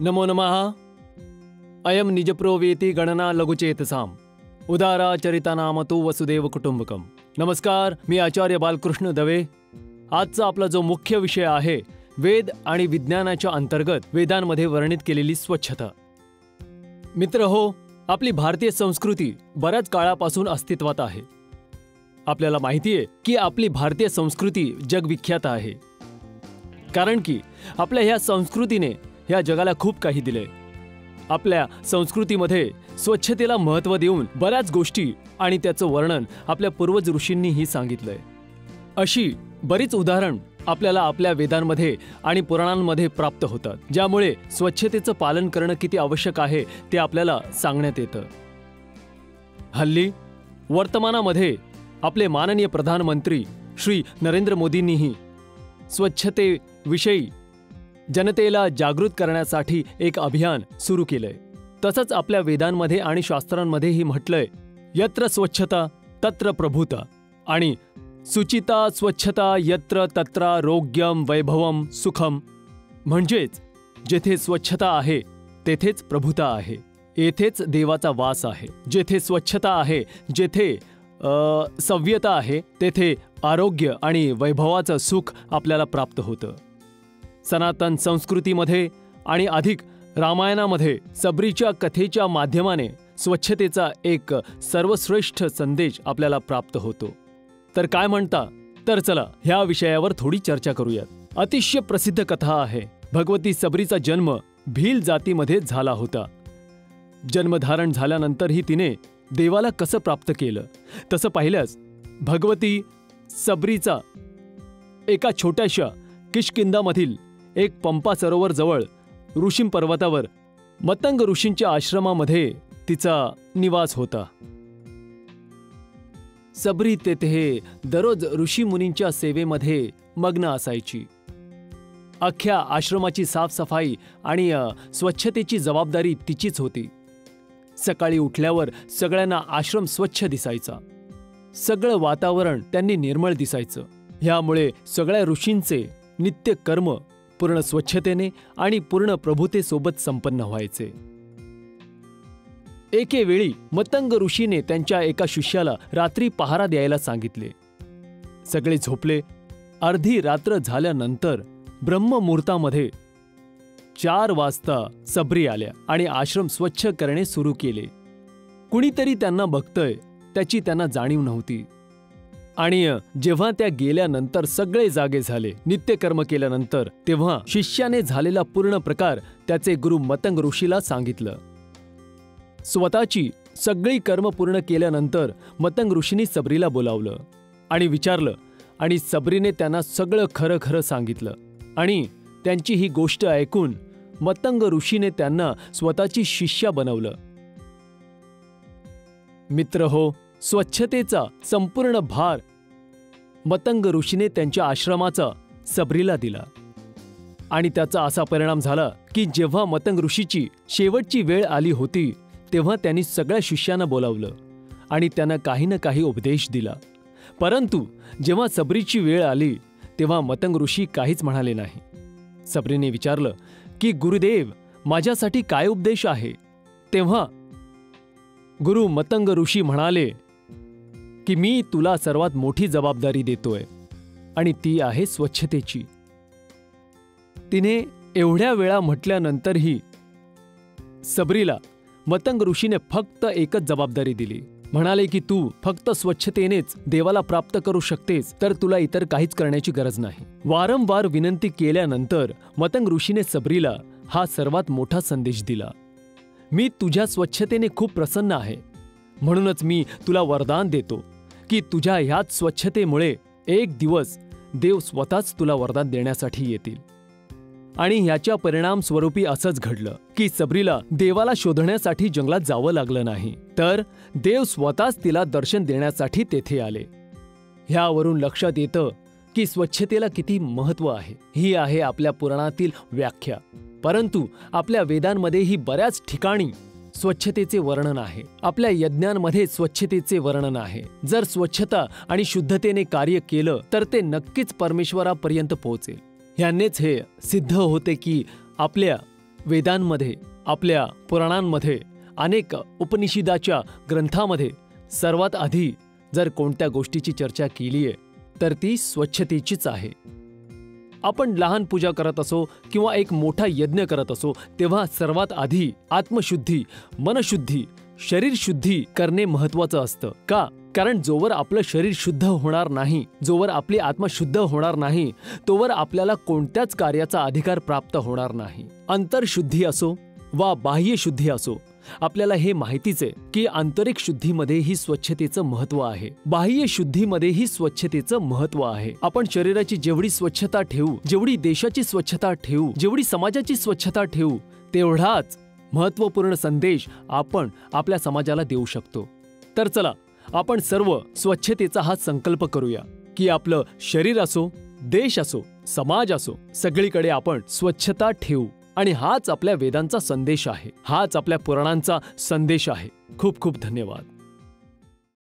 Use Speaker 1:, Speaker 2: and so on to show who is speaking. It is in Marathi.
Speaker 1: नमो नमः। अयम निजप्रोवेति गणना लघुचेतसाम उदारा चरितानाम तो वसुदेव कुटुंबकम। नमस्कार, मी आचार्य बालकृष्ण दवे। आजचा आपला जो मुख्य विषय आहे वेद आणि विज्ञानाच्या अंतर्गत वेदांमध्ये वर्णित केलेली स्वच्छता। मित्र हो, आपली भारतीय संस्कृती बऱ्याच काळापासून अस्तित्वात आहे। आपल्याला माहिती आहे की आपली भारतीय संस्कृती जगविख्यात आहे, कारण की आपल्या ह्या संस्कृतीने ह्या जगाला खूप काही दिले। आपल्या संस्कृतीमध्ये स्वच्छतेला महत्त्व देऊन बऱ्याच गोष्टी आणि त्याचं वर्णन आपल्या पूर्वज ऋषींनीही सांगितलंय। अशी बरीच उदाहरण आपल्याला आपल्या वेदांमध्ये आणि पुराणांमध्ये प्राप्त होतात, ज्यामुळे स्वच्छतेचं पालन करणं किती आवश्यक आहे ते आपल्याला सांगण्यात येतं। हल्ली वर्तमानामध्ये आपले माननीय प्रधानमंत्री श्री नरेंद्र मोदींनीही स्वच्छतेविषयी जनतेला जागृत करण्यासाठी एक अभियान सुरू केलंय। तसंच आपल्या वेदांमध्ये आणि शास्त्रांमध्येही म्हटलंय, यत्र स्वच्छता तत्र प्रभुता आणि सुचिता स्वच्छता यत्र तत्रारोग्यम वैभवम सुखम। म्हणजेच जेथे स्वच्छता आहे तेथेच प्रभुता आहे, येथेच देवाचा वास आहे। जेथे स्वच्छता आहे, जेथे सव्यता आहे, तेथे आरोग्य आणि वैभवाचं सुख आपल्याला प्राप्त होतं। सनातन संस्कृतीमध्ये आणि अधिक रामायणामध्ये सबरीच्या कथेच्या माध्यमाने स्वच्छतेचा एक सर्वश्रेष्ठ संदेश आपल्याला प्राप्त होतो। तर काय म्हणता? तर चला ह्या विषयावर थोडी चर्चा करूयात। अतिशय प्रसिद्ध कथा आहे। भगवती सबरीचा जन्म भील जातीमध्ये झाला होता। जन्मधारण झाल्यानंतरही तिने देवाला कसं प्राप्त केलं तसं पाहिल्यास भगवती सबरीचा एका छोट्याशा किष्किंधामधील एक पंपा सरोवर जवळ ऋषिम पर्वतावर मतंग ऋषींच्या आश्रमामध्ये तिचा निवास होता। सबरी तेथे दररोज ऋषी मुनींच्या सेवेमध्ये मग्न असायची। अख्ख्या आश्रमाची साफसफाई आणि स्वच्छतेची जबाबदारी तिचीच होती। सकाळी उठल्यावर सगळ्यांना आश्रम स्वच्छ दिसायचा। सगळं वातावरण त्यांनी निर्मळ दिसायचं। ह्यामुळे सगळ्या ऋषींचे नित्य कर्म पूर्ण स्वच्छतेने आणि पूर्ण प्रभुतेसोबत संपन्न व्हायचे। एके वेळी मतंग ऋषीने त्यांच्या एका शिष्याला रात्री पहारा द्यायला सांगितले। सगळे झोपले। अर्धी रात्र झाल्यानंतर ब्रह्ममुहूर्तामध्ये 4 वाजता सबरी आल्या आणि आश्रम स्वच्छ करणे सुरू केले। कुणीतरी त्यांना बघतंय त्याची त्यांना जाणीव नव्हती। आणि जेव्हा त्या गेल्यानंतर सगळे जागे झाले, नित्यकर्म केल्यानंतर, तेव्हा शिष्याने झालेला पूर्ण प्रकार त्याचे गुरु मतंग ऋषीला सांगितलं। स्वतःची सगळी कर्म पूर्ण केल्यानंतर मतंग ऋषींनी सबरीला बोलावलं आणि विचारलं, आणि सबरीने त्यांना सगळं खरं खरं सांगितलं। आणि त्यांची ही गोष्ट ऐकून मतंग ऋषीने त्यांना स्वतःची शिष्या बनवलं। मित्र हो, स्वच्छतेचा संपूर्ण भार मतंग ऋषीने त्यांच्या आश्रमाचा सबरीला दिला। आणि त्याचा असा परिणाम झाला की जेव्हा मतंग ऋषीची शेवटची वेळ आली होती, तेव्हा त्यांनी सगळ्या शिष्यांना बोलावलं आणि त्यांना काही ना काही उपदेश दिला। परंतु जेव्हा सबरीची वेळ आली तेव्हा मतंग ऋषी काहीच म्हणाले नाही। सबरीने विचारलं की गुरुदेव, माझ्यासाठी काय उपदेश आहे? तेव्हा गुरु मतंग ऋषी म्हणाले की मी तुला सर्वात मोठी जबाबदारी देतोय आणि ती आहे स्वच्छतेची। तिने एवढ्या वेळा म्हटल्यानंतरही सबरीला मतंग ऋषीने फक्त एकच जबाबदारी दिली। म्हणाले की तू फक्त स्वच्छतेनेच देवाला प्राप्त करू शकतेस, तर तुला इतर काहीच करण्याची गरज नाही। वारंवार विनंती केल्यानंतर मतंग ऋषीने सबरीला हा सर्वात मोठा संदेश दिला, मी तुझ्या स्वच्छतेने खूप प्रसन्न आहे, म्हणूनच मी तुला वरदान देतो की तुझ्या ह्याच स्वच्छतेमुळे एक दिवस देव स्वतःच तुला वरदान देण्यासाठी येतील। आणि ह्याच्या परिणाम स्वरूपी असंच घडलं की सबरीला देवाला शोधण्यासाठी जंगलात जावं लागलं नाही, तर देव स्वतःच तिला दर्शन देण्यासाठी तेथे आले। ह्यावरून लक्षात येतं की स्वच्छतेला किती महत्त्व आहे। ही आहे आपल्या पुराणातील व्याख्या। परंतु आपल्या वेदांमध्येही बऱ्याच ठिकाणी स्वच्छतेचे वर्णन आहे। आपल्या यज्ञांमध्ये स्वच्छतेचे वर्णन आहे। जर स्वच्छता आणि शुद्धतेने कार्य केलं तर ते नक्कीच परमेश्वरापर्यंत पोहोचेल। ह्यानेच हे सिद्ध होते की आपल्या वेदांमध्ये, आपल्या पुराणांमध्ये, अनेक उपनिषदाच्या ग्रंथामध्ये सर्वात आधी जर कोणत्या गोष्टीची चर्चा केली आहे तर ती स्वच्छतेचीच आहे. आपण लहान पूजा करत असो किंवा एक मोठा यज्ञ करत असो तेव्हा सर्वात आधी आत्मशुद्धी, मनशुद्धी, शरीर शुद्धी करणे महत्त्वाचं असतं. का? कारण जोवर आपलं शरीर शुद्ध होणार नाही, जोवर आपली आत्मा शुद्ध होणार नाही, तोवर आपल्याला कोणत्याच कार्याचा अधिकार प्राप्त होणार नाही. अंतरशुद्धी असो वा बाह्य शुद्धी असो, आपल्याला हे माहितीच आहे की आंतरिक शुद्धीमध्येही स्वच्छतेचं महत्त्व आहे, बाह्य शुद्धीमध्येही स्वच्छतेचं महत्त्व आहे. आपण शरीराची जेवढी स्वच्छता ठेवू, जेवढी देशाची स्वच्छता ठेवू, जेवढी समाजाची स्वच्छता ठेवू, तेवढाच महत्त्वपूर्ण संदेश आपण आपल्या समाजाला देऊ शकतो. तर चला, आपण सर्व स्वच्छतेचा हा संकल्प करूया की आपलं शरीर असो, देश असो, समाज असो, सगळीकडे आपण स्वच्छता ठेवू. आणि हाच आपल्या वेदांचा संदेश आहे, हाच आपल्या पुराणांचा संदेश आहे. खूप खूप धन्यवाद.